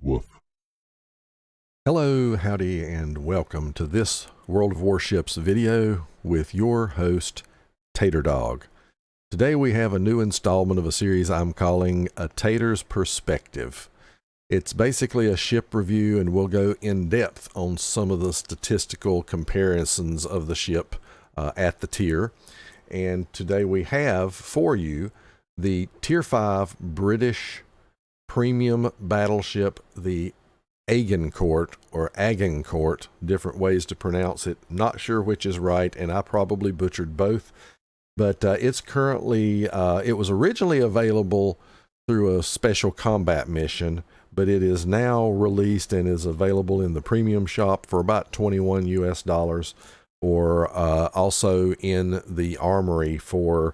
Woof. Hello, howdy, and welcome to this World of Warships video with your host, Tater Dawg. Today we have a new installment of a series I'm calling A Tater's Perspective. It's basically a ship review, and we'll go in depth on some of the statistical comparisons of the ship at the tier. And today we have for you the Tier 5 British premium battleship, the Agincourt, or Agincourt, different ways to pronounce it. Not sure which is right, and I probably butchered both. But it's currently, it was originally available through a special combat mission, but it is now released and is available in the premium shop for about $21 US, or also in the Armory for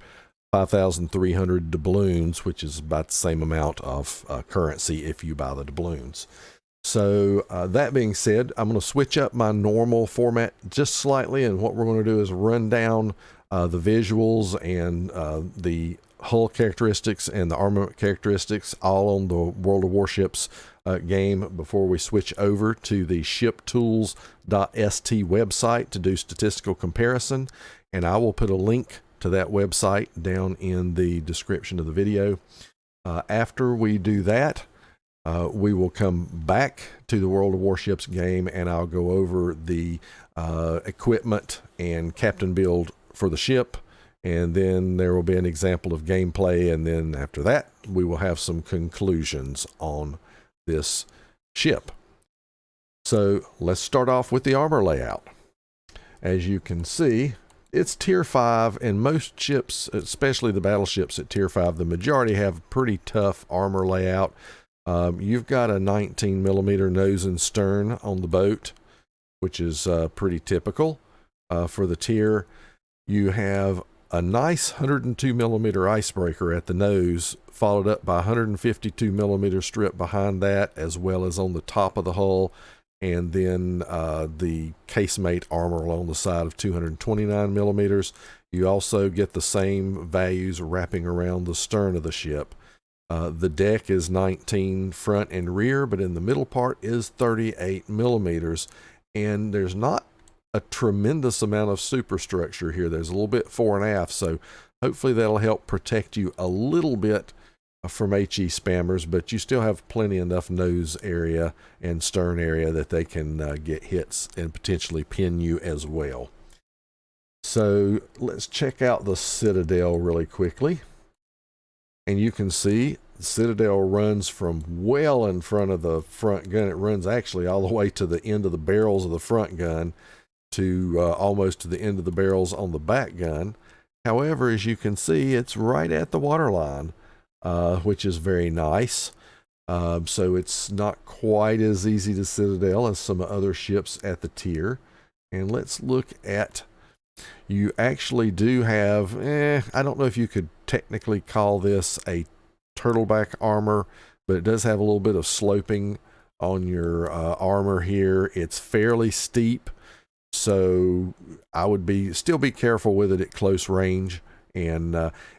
5,300 doubloons, which is about the same amount of currency if you buy the doubloons. So that being said, I'm going to switch up my normal format just slightly, and what we're going to do is run down the visuals and the hull characteristics and the armament characteristics all on the World of Warships game before we switch over to the shiptool.st website to do statistical comparison. And I will put a link to that website down in the description of the video. After we do that, we will come back to the World of Warships game, and I'll go over the equipment and captain build for the ship, and then there will be an example of gameplay, and then after that we will have some conclusions on this ship. So let's start off with the armor layout. As you can see, it's Tier 5, and most ships, especially the battleships at Tier 5, the majority have pretty tough armor layout. You've got a 19 millimeter nose and stern on the boat, which is pretty typical for the tier. You have a nice 102 millimeter icebreaker at the nose, followed up by 152 millimeter strip behind that, as well as on the top of the hull, and then the casemate armor along the side of 229 millimeters. You also get the same values wrapping around the stern of the ship. The deck is 19 front and rear, but in the middle part is 38 millimeters, and there's not a tremendous amount of superstructure here. There's a little bit fore and aft, so hopefully that'll help protect you a little bit from HE spammers, but you still have plenty enough nose area and stern area that they can get hits and potentially pin you as well. So let's check out the Citadel really quickly. And you can see the Citadel runs from well in front of the front gun. It runs actually all the way to the end of the barrels of the front gun to almost to the end of the barrels on the back gun. However, as you can see, it's right at the waterline, which is very nice. So it's not quite as easy to Citadel as some other ships at the tier. And let's look at, you actually do have, I don't know if you could technically call this a turtleback armor, but it does have a little bit of sloping on your armor here. It's fairly steep, so I would still be careful with it at close range. And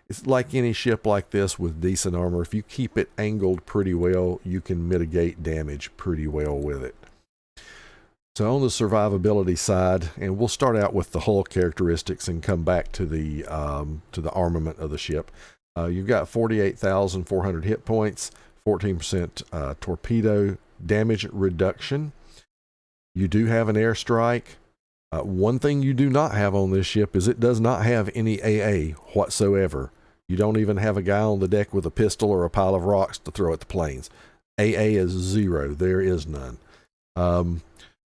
it's like any ship like this with decent armor. If you keep it angled pretty well, you can mitigate damage pretty well with it. So on the survivability side, and we'll start out with the hull characteristics and come back to the armament of the ship. You've got 48,400 hit points, 14% torpedo damage reduction. You do have an airstrike. One thing you do not have on this ship is it does not have any AA whatsoever. You don't even have a guy on the deck with a pistol or a pile of rocks to throw at the planes. AA is 0. There is none.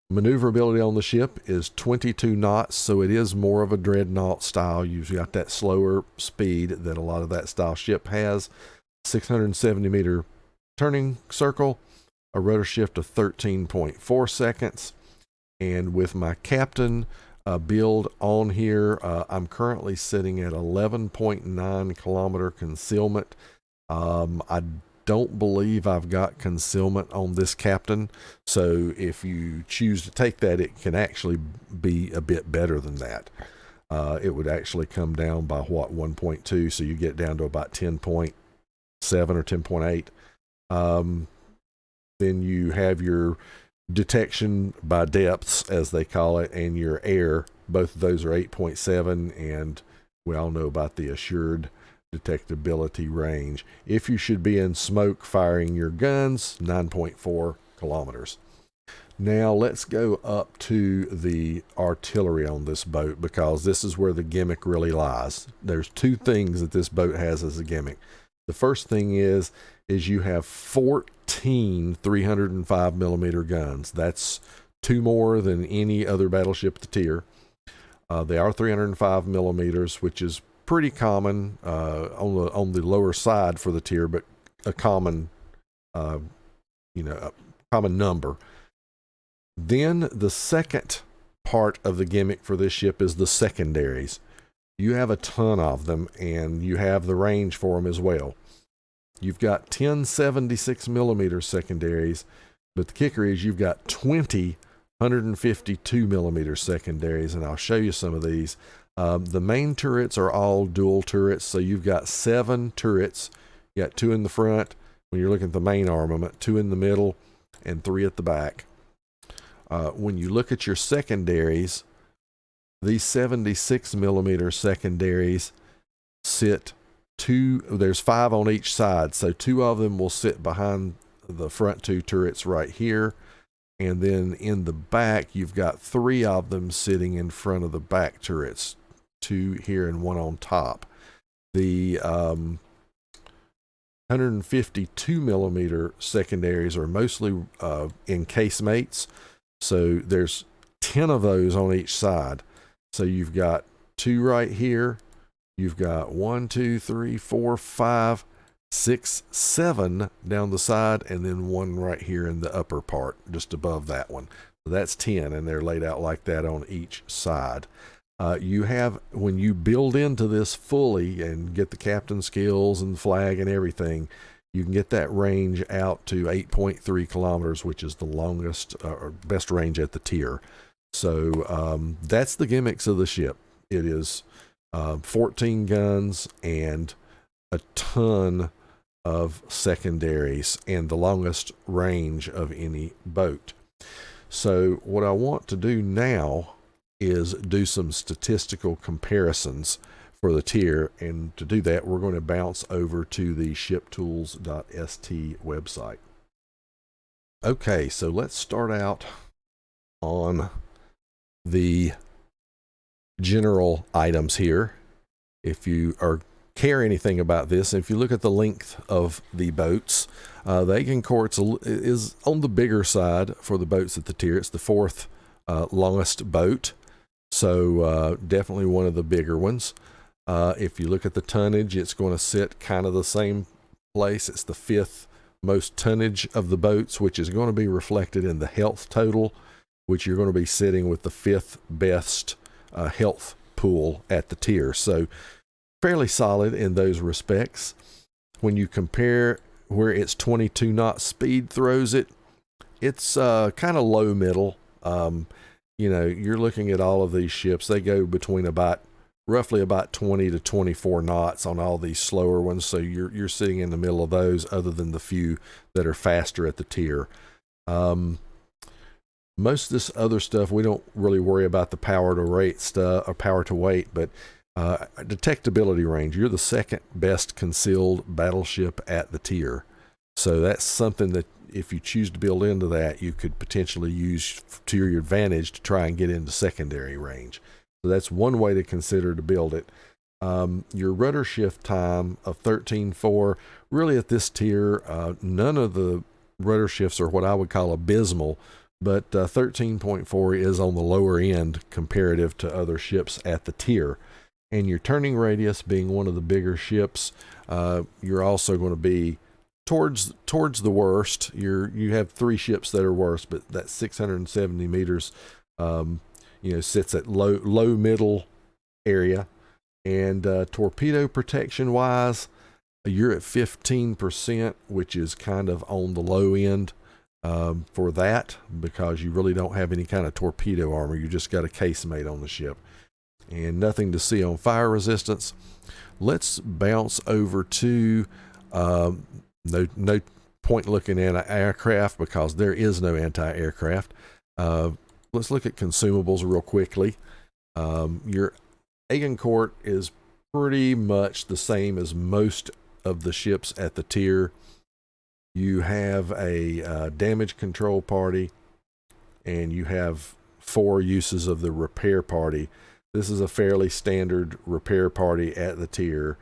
Maneuverability on the ship is 22 knots, so it is more of a dreadnought style. You've got that slower speed that a lot of that style ship has. 670 meter turning circle, a rotor shift of 13.4 seconds. And with my captain build on here, I'm currently sitting at 11.9 kilometer concealment. I don't believe I've got concealment on this captain, so if you choose to take that, it can actually be a bit better than that. It would actually come down by 1.2, so you get down to about 10.7 or 10.8. Then you have your detection by depths, as they call it, and your air. Both of those are 8.7, and we all know about the assured detectability range. If you should be in smoke firing your guns, 9.4 kilometers. Now let's go up to the artillery on this boat, because this is where the gimmick really lies. There's two things that this boat has as a gimmick. The first thing is you have 14 305 millimeter guns. That's two more than any other battleship at the tier. They are 305 millimeters, which is pretty common on the lower side for the tier, but a common a common number. Then the second part of the gimmick for this ship is the secondaries. You have a ton of them, and you have the range for them as well. You've got 10 76 millimeter secondaries, but the kicker is you've got 20 152 millimeter secondaries, and I'll show you some of these. The main turrets are all dual turrets, so you've got 7 turrets. You got 2 in the front when you're looking at the main armament, 2 in the middle, and 3 at the back. When you look at your secondaries, these 76 millimeter secondaries sit there's 5 on each side, so 2 of them will sit behind the front 2 turrets right here, and then in the back you've got 3 of them sitting in front of the back turrets, 2 here and 1 on top. The 152 millimeter secondaries are mostly in casemates, so there's 10 of those on each side. So you've got 2 right here. You've got 1, 2, 3, 4, 5, 6, 7 down the side, and then 1 right here in the upper part, just above that one. So that's 10, and they're laid out like that on each side. You have, when you build into this fully and get the captain skills and the flag and everything, you can get that range out to 8.3 kilometers, which is the longest or best range at the tier. So that's the gimmicks of the ship. It is 14 guns and a ton of secondaries and the longest range of any boat. So what I want to do now is do some statistical comparisons for the tier, and to do that we're going to bounce over to the shiptool.st website. Okay, so let's start out on the general items here. If you care anything about this, if you look at the length of the boats, the Agincourt is on the bigger side for the boats at the tier. It's the 4th longest boat, so definitely one of the bigger ones. If you look at the tonnage, it's going to sit kind of the same place. It's the 5th most tonnage of the boats, which is going to be reflected in the health total, which you're going to be sitting with the 5th best health pool at the tier. So fairly solid in those respects. When you compare where its 22 knot speed throws it, it's kind of low middle. You're looking at all of these ships, they go between roughly about 20 to 24 knots on all these slower ones, so you're sitting in the middle of those, other than the few that are faster at the tier. Most of this other stuff, we don't really worry about the power to rate stuff or power to weight, but detectability range, you're the 2nd best concealed battleship at the tier. So that's something that if you choose to build into that, you could potentially use to your advantage to try and get into secondary range. So that's one way to consider to build it. Your rudder shift time of 13.4, really at this tier, none of the rudder shifts are what I would call abysmal, but 13.4 is on the lower end comparative to other ships at the tier. And your turning radius, being one of the bigger ships, you're also going to be towards the worst. You have 3 ships that are worse, but that 670 meters sits at low middle area. And torpedo protection wise, you're at 15%, which is kind of on the low end for that, because you really don't have any kind of torpedo armor. You just got a casemate on the ship and nothing to see on fire resistance. Let's bounce over to no point looking at an aircraft because there is no anti-aircraft. Let's look at consumables real quickly. Your Agincourt is pretty much the same as most of the ships at the tier. You have a damage control party, and you have 4 uses of the repair party. This is a fairly standard repair party at the tier.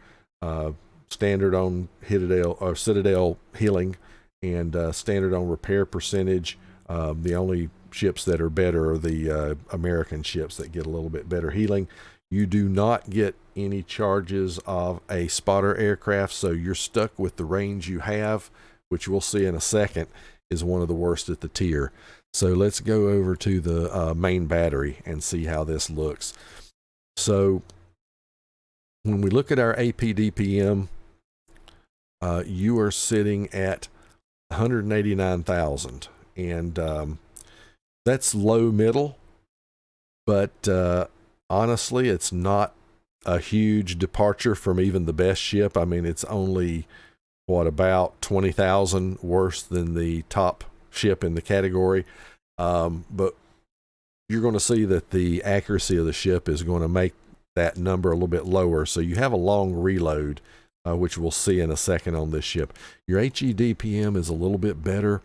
Standard on Citadel healing, and standard on repair percentage. The only ships that are better are the American ships that get a little bit better healing. You do not get any charges of a spotter aircraft, so you're stuck with the range you have, which we'll see in a second is one of the worst at the tier. So let's go over to the main battery and see how this looks. So when we look at our APDPM, you are sitting at 189,000, and that's low middle, but honestly, it's not a huge departure from even the best ship. I mean, it's only, about 20,000 worse than the top ship in the category. But you're going to see that the accuracy of the ship is going to make that number a little bit lower. So you have a long reload, which we'll see in a second on this ship. Your HEDPM is a little bit better,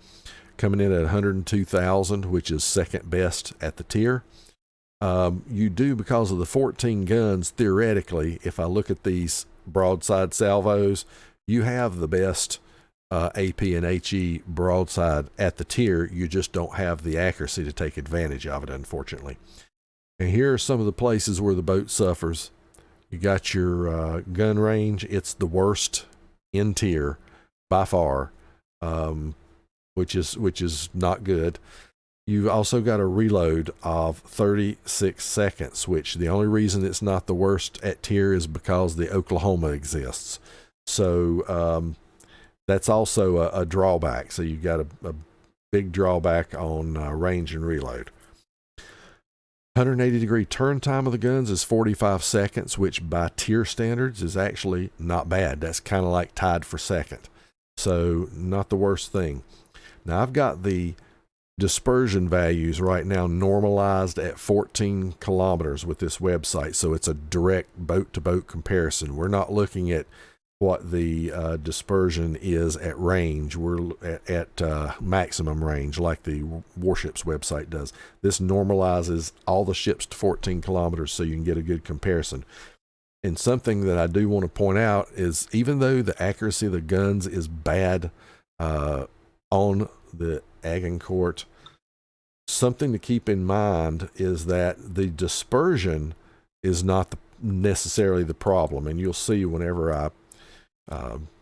coming in at 102,000, which is second best at the tier. You do, because of the 14 guns, theoretically, if I look at these broadside salvos, you have the best AP and HE broadside at the tier. You just don't have the accuracy to take advantage of it, unfortunately. And here are some of the places where the boat suffers. You got your gun range. It's the worst in tier by far, which is not good. You've also got a reload of 36 seconds, which the only reason it's not the worst at tier is because the Oklahoma exists. So that's also a drawback. So you've got a big drawback on range and reload. 180-degree turn time of the guns is 45 seconds, which by tier standards is actually not bad. That's kind of like tied for second. So not the worst thing. Now I've got the dispersion values right now normalized at 14 kilometers with this website. So it's a direct boat-to-boat comparison. We're not looking at what the dispersion is at range. We're at maximum range like the Warships website does. This normalizes all the ships to 14 kilometers so you can get a good comparison. And something that I do want to point out is, even though the accuracy of the guns is bad on the Agincourt, something to keep in mind is that the dispersion is not necessarily the problem. And you'll see whenever I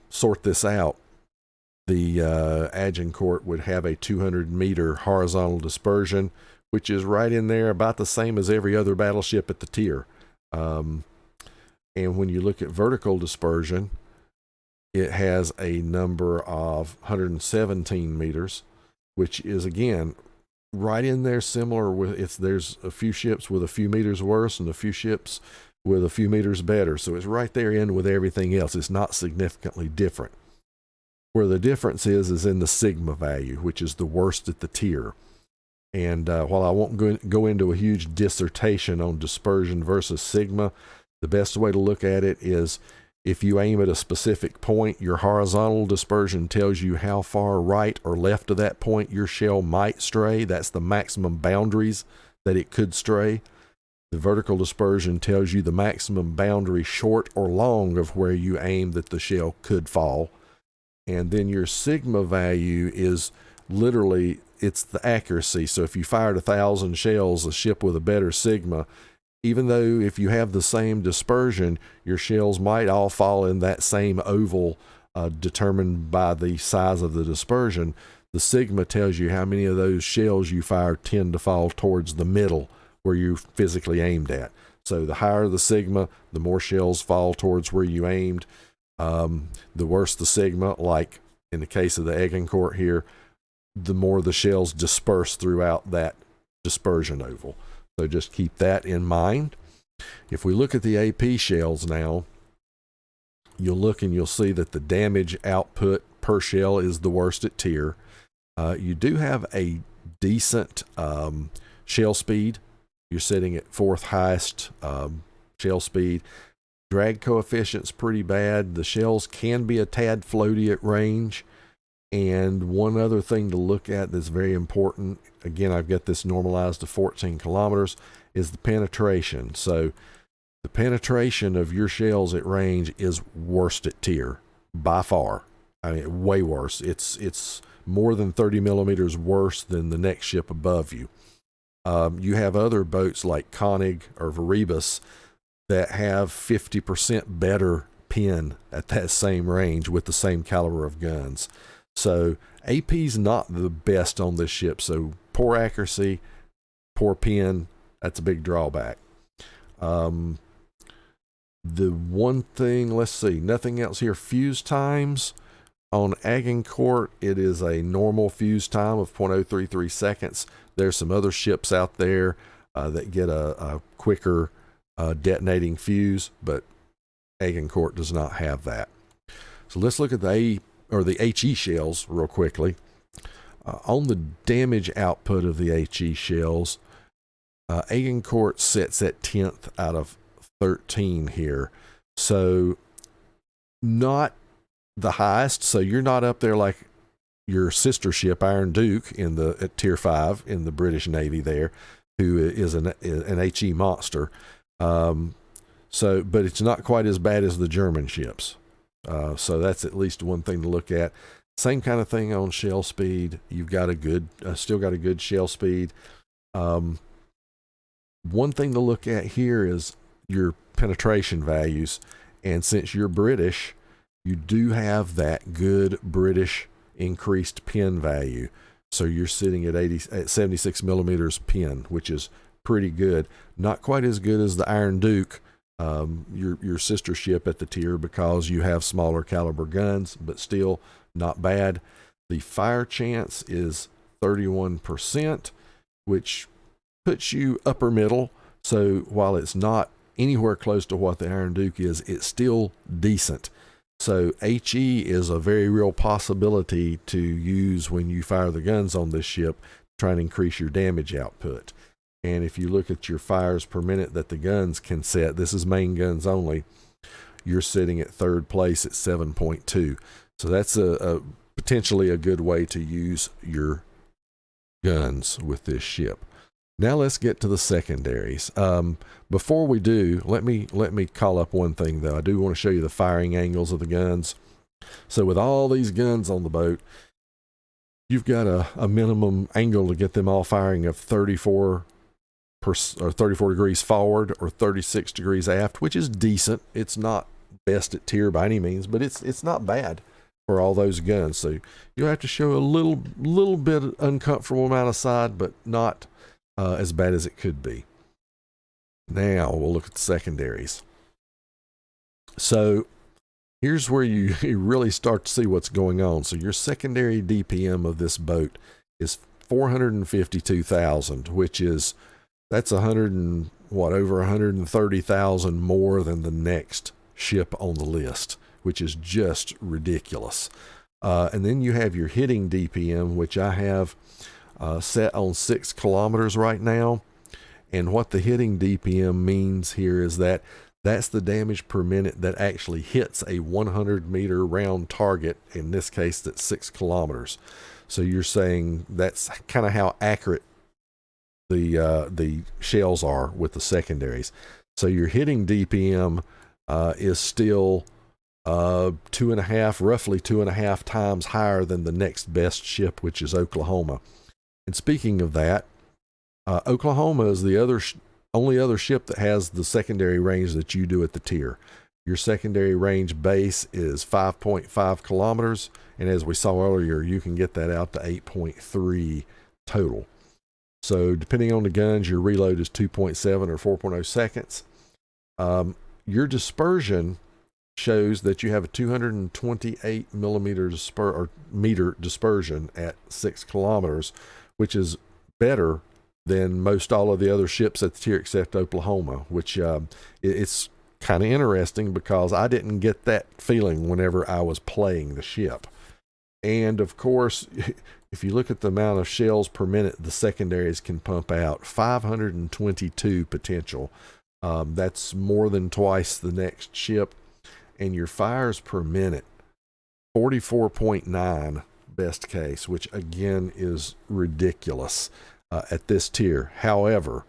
sort this out, the Agincourt would have a 200-meter horizontal dispersion, which is right in there, about the same as every other battleship at the tier. And when you look at vertical dispersion, it has a number of 117 meters, which is, again, right in there, similar with there's a few ships with a few meters worse and a few ships with a few meters better. So it's right there in with everything else. It's not significantly different. Where the difference is in the sigma value, which is the worst at the tier. And while I won't go into a huge dissertation on dispersion versus sigma, the best way to look at it is, if you aim at a specific point, your horizontal dispersion tells you how far right or left of that point your shell might stray. That's the maximum boundaries that it could stray. The vertical dispersion tells you the maximum boundary, short or long, of where you aim that the shell could fall. And then your sigma value is literally, it's the accuracy. So if you fired 1,000 shells, a ship with a better sigma, even though if you have the same dispersion, your shells might all fall in that same oval determined by the size of the dispersion, the sigma tells you how many of those shells you fire tend to fall towards the middle where you physically aimed at. So the higher the sigma, the more shells fall towards where you aimed. The worse the sigma, like in the case of the Agincourt here, the more the shells disperse throughout that dispersion oval. So just keep that in mind. If we look at the AP shells now, you'll look and you'll see that the damage output per shell is the worst at tier. You do have a decent shell speed. You're sitting at 4th highest shell speed. Drag coefficient's pretty bad. The shells can be a tad floaty at range. And one other thing to look at that's very important, again, I've got this normalized to 14 kilometers, is the penetration. So the penetration of your shells at range is worst at tier by far. I mean, way worse. It's more than 30 millimeters worse than the next ship above you. You have other boats like Koenig or Verebus that have 50% better pen at that same range with the same caliber of guns. So AP's not the best on this ship. So poor accuracy, poor pen, that's a big drawback. The one thing, let's see, nothing else here. Fuse times on Agincourt, it is a normal fuse time of 0.033 seconds. There's some other ships out there that get a quicker detonating fuse, but Agincourt does not have that. So let's look at the HE shells real quickly. On the damage output of the HE shells, Agincourt sits at 10th out of 13 here. So not the highest. So you're not up there like your sister ship Iron Duke at tier 5 in the British Navy there, who is an HE monster. But it's not quite as bad as the German ships. So that's at least one thing to look at. Same kind of thing on shell speed. You've got still got a good shell speed. One thing to look at here is your penetration values. And since you're British, you do have that good British increased pen value. So you're sitting at 76 millimeters pen, which is pretty good. Not quite as good as the Iron Duke, your sister ship at the tier, because you have smaller caliber guns, but still not bad. The fire chance is 31%, which puts you upper middle. So while it's not anywhere close to what the Iron Duke is, it's still decent. So HE is a very real possibility to use when you fire the guns on this ship, trying to increase your damage output. And if you look at your fires per minute that the guns can set, this is main guns only, you're sitting at 3rd place at 7.2. So that's a potentially a good way to use your guns with this ship. Now let's get to the secondaries. Before we do, let me call up one thing though. I do want to show you the firing angles of the guns. So with all these guns on the boat, you've got a minimum angle to get them all firing of 34 degrees forward or 36 degrees aft, which is decent. It's not best at tier by any means, but it's not bad for all those guns. So you'll have to show a little bit uncomfortable amount of side, but not as bad as it could be. Now we'll look at the secondaries. So here's where you really start to see what's going on. So your secondary DPM of this boat is 452,000, which is over 130,000 more than the next ship on the list, which is just ridiculous. And then you have your hitting DPM, which I have set on 6 kilometers right now. And what the hitting DPM means here is that that's the damage per minute that actually hits a 100-meter round target. In this case, that's 6 kilometers. So you're saying that's kind of how accurate the shells are with the secondaries. So your hitting DPM is still roughly 2.5 times higher than the next best ship, which is Oklahoma. And speaking of that, Oklahoma is the only other ship that has the secondary range that you do at the tier. Your secondary range base is 5.5 kilometers, and as we saw earlier, you can get that out to 8.3 total. So depending on the guns, your reload is 2.7 or 4.0 seconds. Your dispersion shows that you have a 228 meter dispersion at 6 kilometers, which is better than most all of the other ships at the tier except Oklahoma, which it's kind of interesting because I didn't get that feeling whenever I was playing the ship. And of course, if you look at the amount of shells per minute the secondaries can pump out, 522 potential. That's more than twice the next ship. And your fires per minute, 44.9 best case, which again is ridiculous at this tier. However,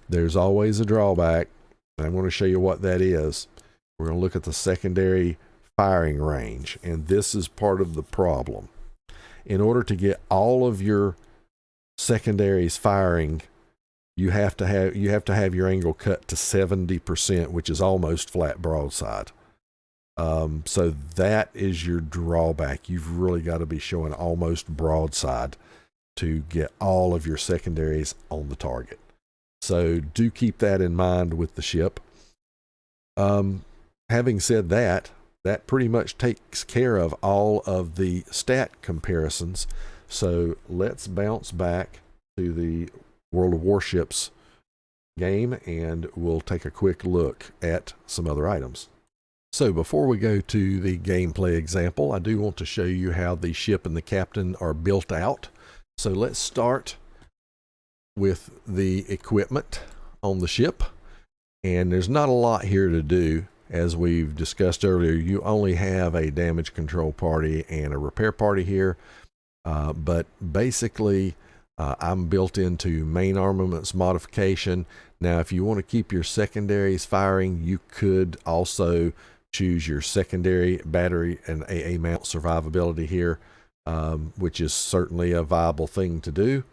there's always a drawback, and I'm going to show you what that is. We're going to look at the secondary firing range, and this is part of the problem. In order to get all of your secondaries firing, you have to have your angle cut to 70%, which is almost flat broadside. So that is your drawback. You've really got to be showing almost broadside to get all of your secondaries on the target. So do keep that in mind with the ship. Having said that, that pretty much takes care of all of the stat comparisons. So let's bounce back to the World of Warships game, and we'll take a quick look at some other items. So before we go to the gameplay example, I do want to show you how the ship and the captain are built out. So let's start with the equipment on the ship. And there's not a lot here to do. As we've discussed earlier, you only have a damage control party and a repair party here. But basically, I'm built into main armaments modification. Now, if you want to keep your secondaries firing, you could also choose your secondary battery and AA mount survivability here, which is certainly a viable thing to do.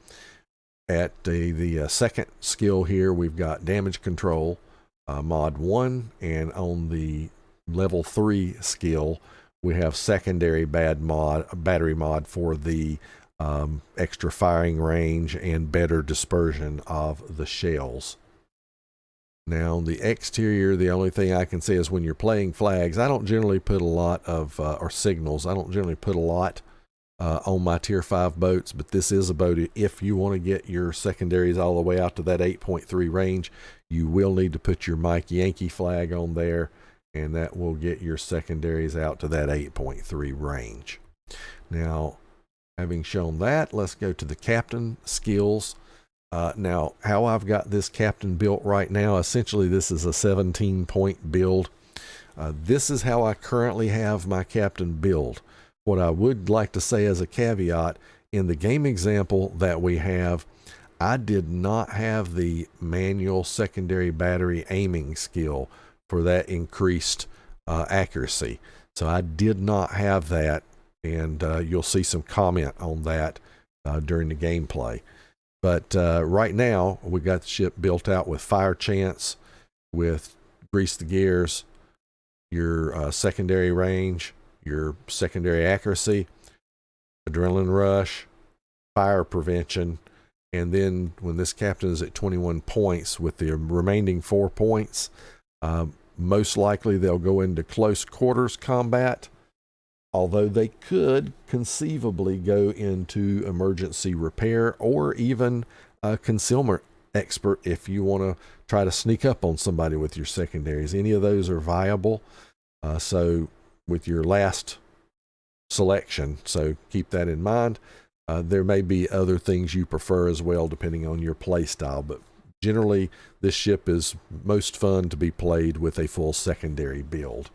At the second skill here, we've got damage control, mod 1, and on the level 3 skill, we have secondary battery mod for the extra firing range and better dispersion of the shells. Now, on the exterior, the only thing I can say is when you're playing flags, I don't generally put a lot of, or signals, I don't generally put a lot on my tier 5 boats, but this is a boat. If you want to get your secondaries all the way out to that 8.3 range, you will need to put your Mike Yankee flag on there, and that will get your secondaries out to that 8.3 range. Now, having shown that, let's go to the captain skills. Now, how I've got this captain built right now, essentially this is a 17-point build. This is how I currently have my captain build. What I would like to say as a caveat, in the game example that we have, I did not have the manual secondary battery aiming skill for that increased accuracy. So I did not have that, and you'll see some comment on that during the gameplay. But right now, we got the ship built out with fire chance, with grease the gears, your secondary range, your secondary accuracy, adrenaline rush, fire prevention, and then when this captain is at 21 points with the remaining 4 points, most likely they'll go into close quarters combat, although they could conceivably go into emergency repair or even a concealment expert if you want to try to sneak up on somebody with your secondaries. Any of those are viable. So with your last selection, so keep that in mind. There may be other things you prefer as well depending on your play style, but generally this ship is most fun to be played with a full secondary build.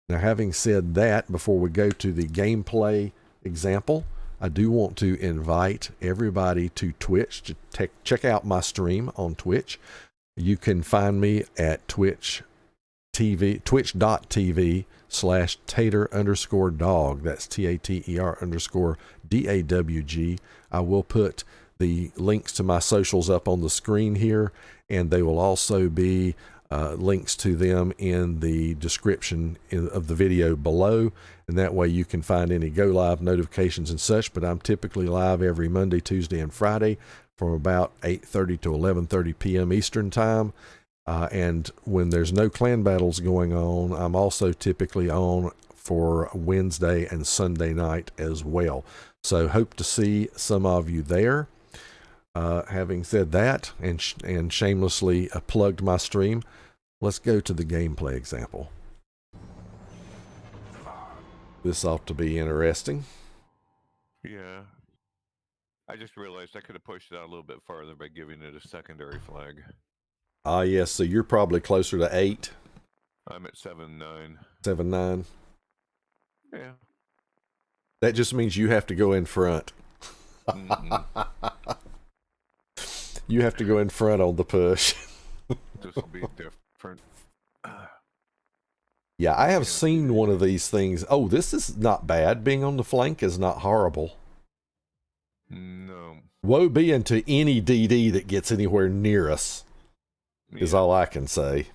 Now, having said that, before we go to the gameplay example, I do want to invite everybody to Twitch to check out my stream on Twitch. You can find me at twitch.tv/Tater_Dawg. That's TATER_DAWG. I will put the links to my socials up on the screen here, and they will also be links to them in the description of the video below, and that way you can find any go live notifications and such. But I'm typically live every Monday, Tuesday, and Friday from about 8:30 to 11:30 p.m. Eastern time. And when there's no clan battles going on, I'm also typically on for Wednesday and Sunday night as well. So hope to see some of you there. Having said that, and shamelessly plugged my stream, let's go to the gameplay example. This ought to be interesting. Yeah. I just realized I could have pushed it out a little bit farther by giving it a secondary flag. Ah, yes, so you're probably closer to 8. I'm at 7-9. 7-9. Yeah. That just means you have to go in front. You have to go in front on the push. This will be different. Yeah, I have seen one of these things. Oh, this is not bad. Being on the flank is not horrible. No. Woe be unto any DD that gets anywhere near us, is all I can say.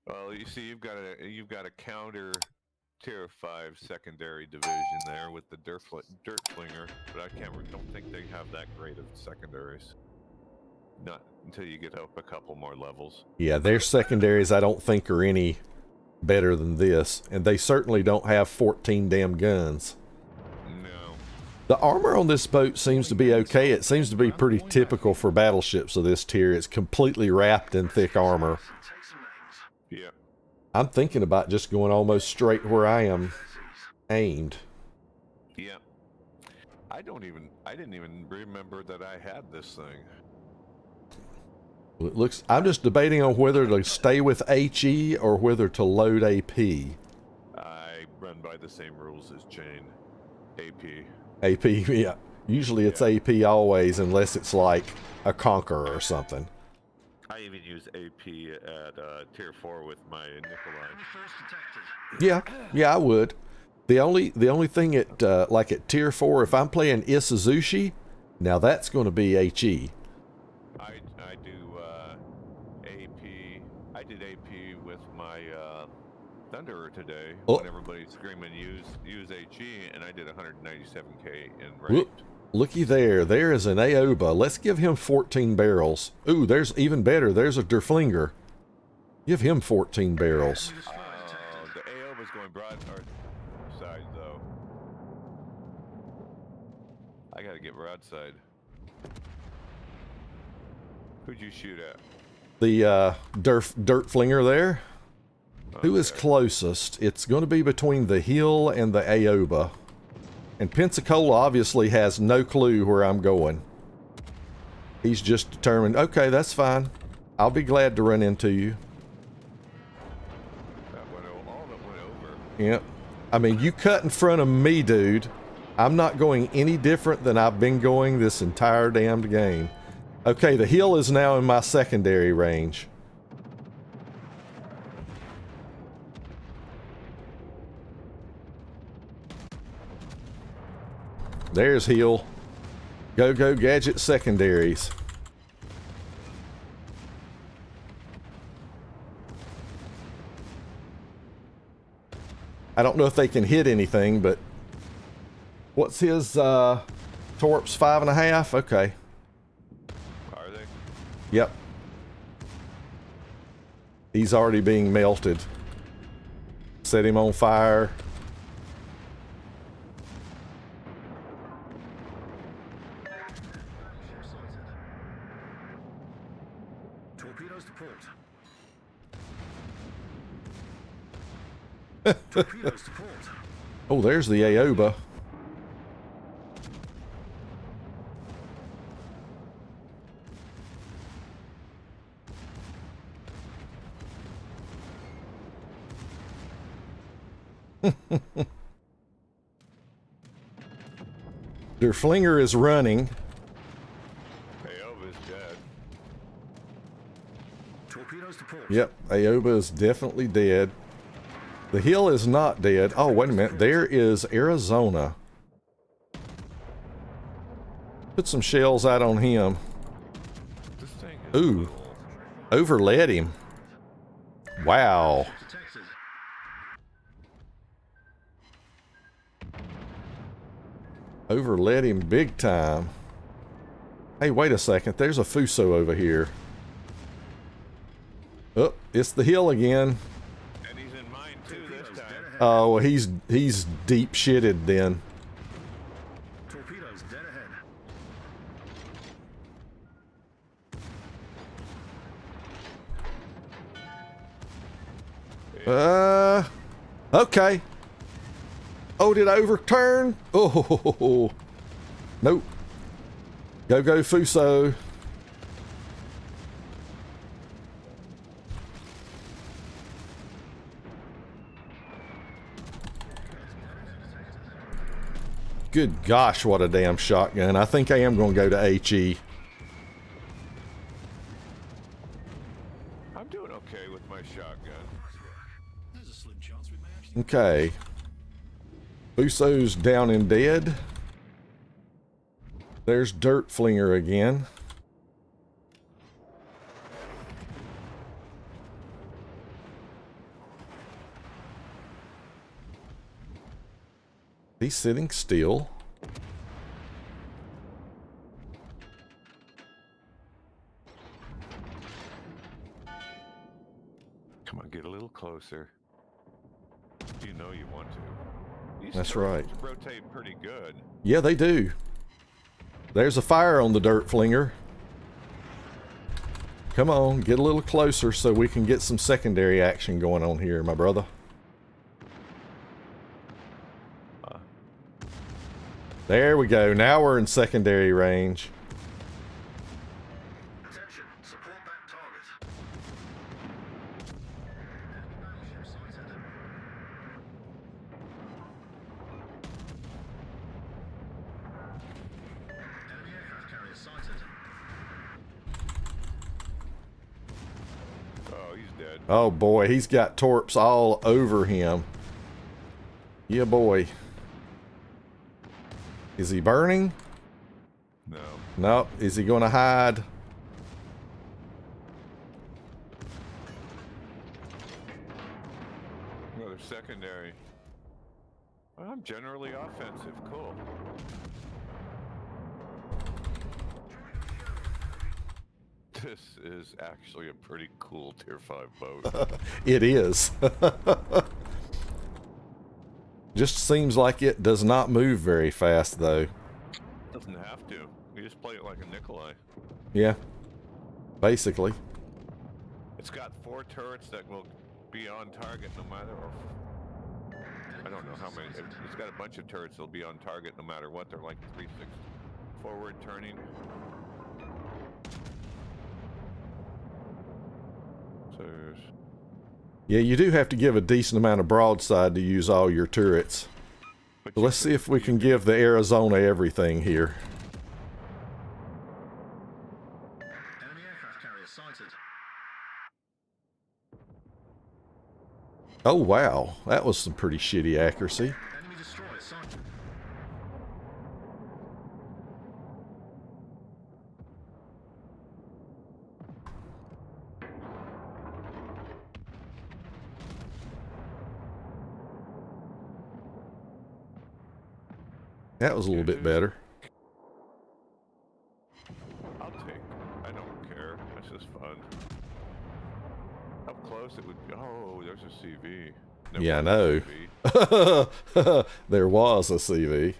Well, you see, you've got a counter tier 5 secondary division there with the dirt flinger, but don't think they have that great of secondaries. Not until you get up a couple more levels. Yeah, their secondaries I don't think are any better than this, and they certainly don't have 14 damn guns. No. The armor on this boat seems to be okay. It seems to be pretty typical for battleships of this tier. It's completely wrapped in thick armor. Yeah. I'm thinking about just going almost straight where I am aimed. Yeah. I didn't even remember that I had this thing. It looks, I'm just debating on whether to stay with HE or whether to load AP. I run by the same rules as Jane. AP. AP, yeah. Usually it's AP always, unless it's like a Conqueror or something. I even use AP at tier 4 with my Nikolai. Yeah, I would. The only thing at like at tier 4, if I'm playing Isuzushi, now that's going to be HE. I do AP. I did AP with my Thunderer today when everybody's screaming use HE, and I did 197k in ranked. Looky there. There is an Aoba. Let's give him 14 barrels. Ooh, there's even better. There's a Derflinger. Give him 14 barrels. The Aoba's going broadside though. I gotta get broadside. Who'd you shoot at? The dirt flinger there. Okay. Who is closest? It's going to be between the hill and the Aoba. And Pensacola obviously has no clue where I'm going. He's just determined, okay, that's fine. I'll be glad to run into you. All that went over. Yep. I mean, you cut in front of me, dude. I'm not going any different than I've been going this entire damned game. Okay, the hill is now in my secondary range. There's hill. Go gadget secondaries. I don't know if they can hit anything, but what's his torps? 5.5? Okay. Are they? Yep. He's already being melted. Set him on fire. Torpedoes to port. Torpedoes to port. Oh, there's the Aoba. Their flinger is running. Aoba's dead. Torpedoes to port. Yep, Aoba is definitely dead. The hill is not dead. Oh, wait a minute. There is Arizona. Put some shells out on him. This thing is Ooh. Overled him. Wow. Overled him big time. Hey, wait a second. There's a Fuso over here. Oh, it's the hill again. And he's in mine too this time. Oh, well, he's deep shitted then. Torpedoes dead ahead. Okay. Oh, did I overturn? Oh, nope. Go, go, Fuso. Good gosh, what a damn shotgun. I think I am going to go to HE. I'm doing okay with my shotgun. There's a slim chance we may actually. Okay. Fuso's down and dead. There's Dirt Flinger again. He's sitting still. Come on, get a little closer. You know you want to. These That's turrets right. rotate pretty good. Yeah, they do. There's a fire on the Dirt Flinger. Come on, get a little closer so we can get some secondary action going on here, my brother. There we go. Now we're in secondary range. Attention, support that target. Battleship sighted. Enemy aircraft carrier sighted. Oh, he's dead. Oh boy, he's got torps all over him. Yeah, boy. Is he burning? No. Nope. Is he going to hide? Another secondary. I'm generally offensive. Cool. This is actually a pretty cool Tier 5 boat. It is. Just seems like it does not move very fast, though. Doesn't have to. You just play it like a Nikolai. Yeah. Basically. It's got 4 turrets that will be on target no matter. I don't know how many. It's got a bunch of turrets that'll be on target no matter what. They're like 3/6 forward turning. So Yeah, you do have to give a decent amount of broadside to use all your turrets. but So let's see if we can give the Arizona everything here. Enemy aircraft carrier sighted. Oh, wow. That was some pretty shitty accuracy. Enemy destroyer sighted. That was a little bit better. I'll take. I don't care. That's just fun. Up close it would. Oh, there's a CV. There Yeah, I was a know. CV. There was a CV.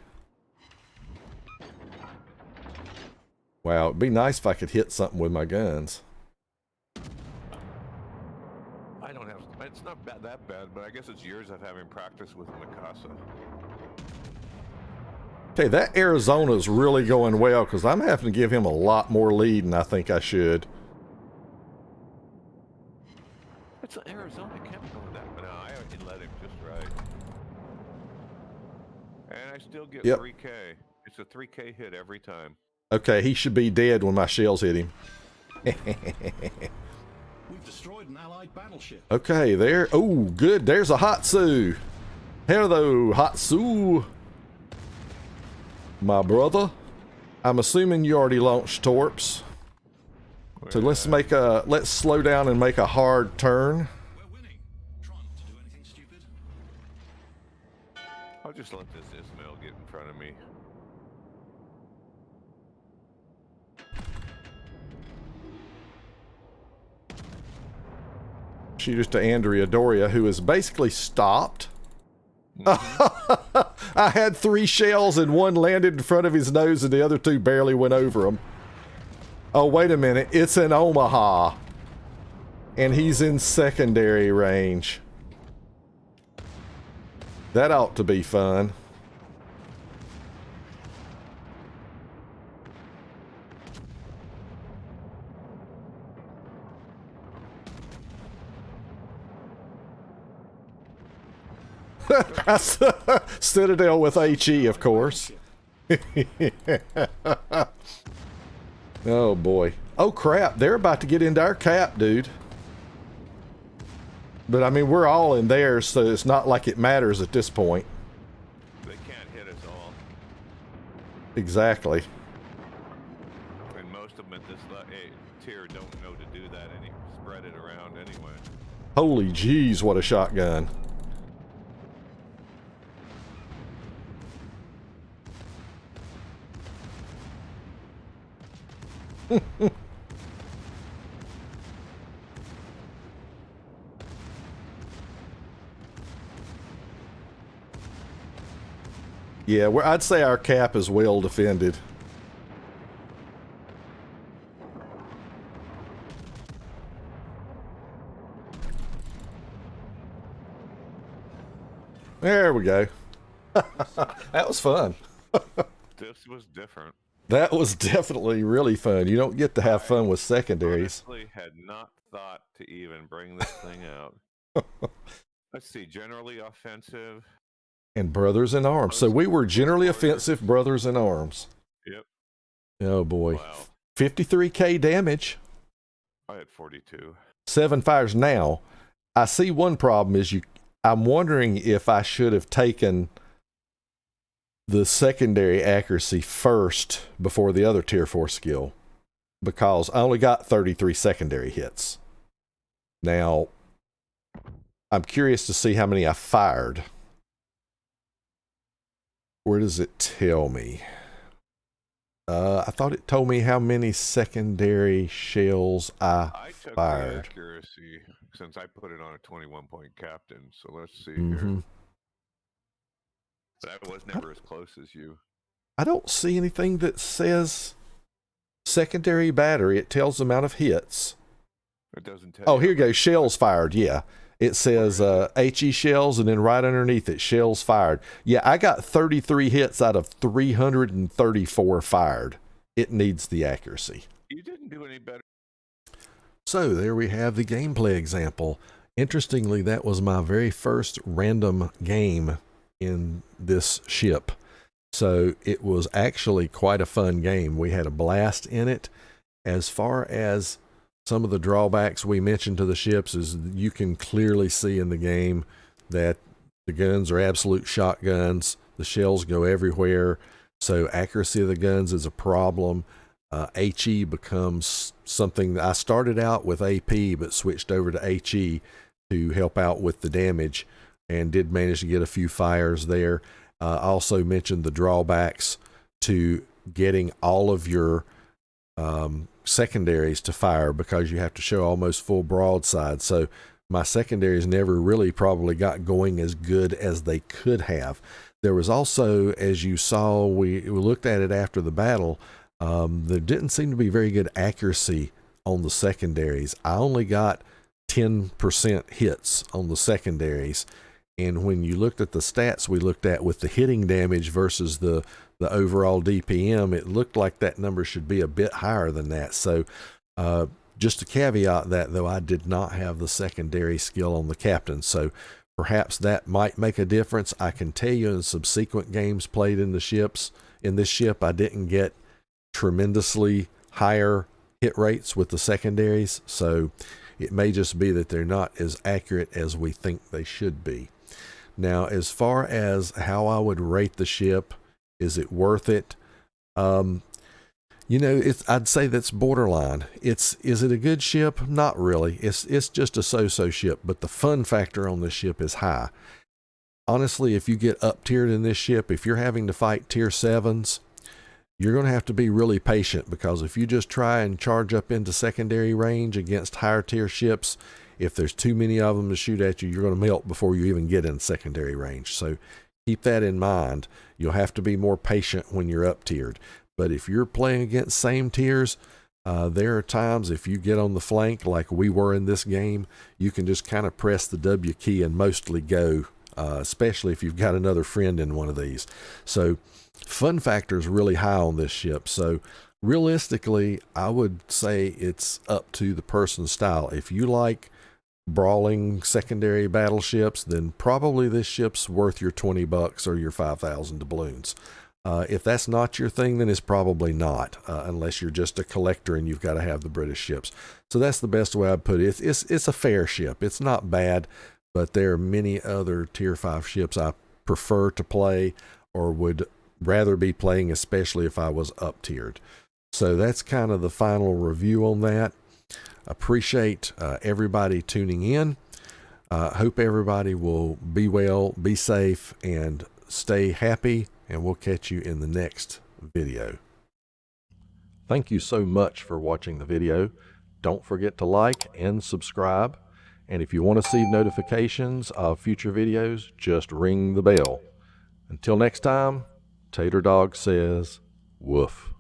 Wow, it'd be nice if I could hit something with my guns. I don't have. It's not that bad, but I guess it's years of having practice with Mikasa. Okay, that Arizona's really going well because I'm having to give him a lot more lead than I think I should. It's an Arizona. I can't go with that. But no, I can let him just right. And I still get Yep. 3K. It's a 3K hit every time. Okay, he should be dead when my shells hit him. We've destroyed an allied battleship. Okay, there. Oh, good. There's a Hatsu. Hello, Hatsu. My brother. I'm assuming you already launched torps. So let's slow down and make a hard turn. We're winning. Try not to do anything stupid. I'll just let this Ismail get in front of me. Shooters to Andrea Doria, who is basically stopped. I had 3 shells and 1 landed in front of his nose and the other 2 barely went over him. Oh, wait a minute. It's in Omaha. And he's in secondary range. That ought to be fun. Citadel with HE, of course. Oh boy. Oh crap, they're about to get into our cap, dude. But I mean, we're all in theirs, so it's not like it matters at this point. They can't hit us all. Exactly. And most of them at this tier don't know to do that spread it around anyway. Holy jeez, what a shotgun. Yeah, I'd say our cap is well defended. There we go. That was fun. This was different. That was definitely really fun. You don't get to have fun with secondaries. Honestly, had not thought to even bring this thing out. Let's see, generally offensive. And brothers in arms. So we were generally offensive brothers in arms. Yep. Oh boy. Wow. 53k damage. I had 42. 7 fires. Now, I see one problem is I'm wondering if I should have taken the secondary accuracy first before the other tier 4 skill, because I only got 33 secondary hits. Now, I'm curious to see how many I fired. Where does it tell me? I thought it told me how many secondary shells I took fired. The accuracy since I put it on a 21-point captain. So let's see Mm-hmm. here. That was never as close as you. I don't see anything that says secondary battery. It tells the amount of hits. It doesn't tell. Oh, you here you go. Shells fired. Yeah. It says HE shells, and then right underneath it, shells fired. Yeah, I got 33 hits out of 334 fired. It needs the accuracy. You didn't do any better. So there we have the gameplay example. Interestingly, that was my very first random game in this ship. So it was actually quite a fun game. We had a blast in it. As far as some of the drawbacks we mentioned to the ships is you can clearly see in the game that the guns are absolute shotguns. The shells go everywhere. So accuracy of the guns is a problem. HE becomes something that I started out with AP, but switched over to HE to help out with the damage and did manage to get a few fires there. I also mentioned the drawbacks to getting all of your secondaries to fire, because you have to show almost full broadside. So my secondaries never really probably got going as good as they could have. There was also, as you saw, we looked at it after the battle, there didn't seem to be very good accuracy on the secondaries. I only got 10% hits on the secondaries. And when you looked at the stats we looked at with the hitting damage versus the overall DPM, it looked like that number should be a bit higher than that. So just to caveat that, though, I did not have the secondary skill on the captain. So perhaps that might make a difference. I can tell you in subsequent games played in this ship, I didn't get tremendously higher hit rates with the secondaries. So it may just be that they're not as accurate as we think they should be. Now, as far as how I would rate the ship, is it worth it? I'd say that's borderline. Is it a good ship? Not really. It's just a so-so ship, but the fun factor on this ship is high. Honestly, if you get up-tiered in this ship, if you're having to fight tier 7s, you're going to have to be really patient, because if you just try and charge up into secondary range against higher tier ships, if there's too many of them to shoot at you, you're going to melt before you even get in secondary range. So keep that in mind. You'll have to be more patient when you're up tiered. But if you're playing against same tiers, there are times if you get on the flank like we were in this game, you can just kind of press the W key and mostly go especially if you've got another friend in one of these. So fun factor is really high on this ship. So realistically, I would say it's up to the person's style. If you like brawling secondary battleships, then probably this ship's worth your $20 or your 5,000 doubloons. If that's not your thing, then it's probably not, unless you're just a collector and you've got to have the British ships. So that's the best way I'd put it. It's a fair ship. It's not bad, but there are many other Tier 5 ships I prefer to play or would rather be playing, especially if I was up-tiered. So that's kind of the final review on that. Appreciate everybody tuning in. Hope everybody will be well, be safe, and stay happy, and we'll catch you in the next video. Thank you so much for watching the video. Don't forget to like and subscribe. And if you want to see notifications of future videos, just ring the bell. Until next time, Tater Dawg says, woof.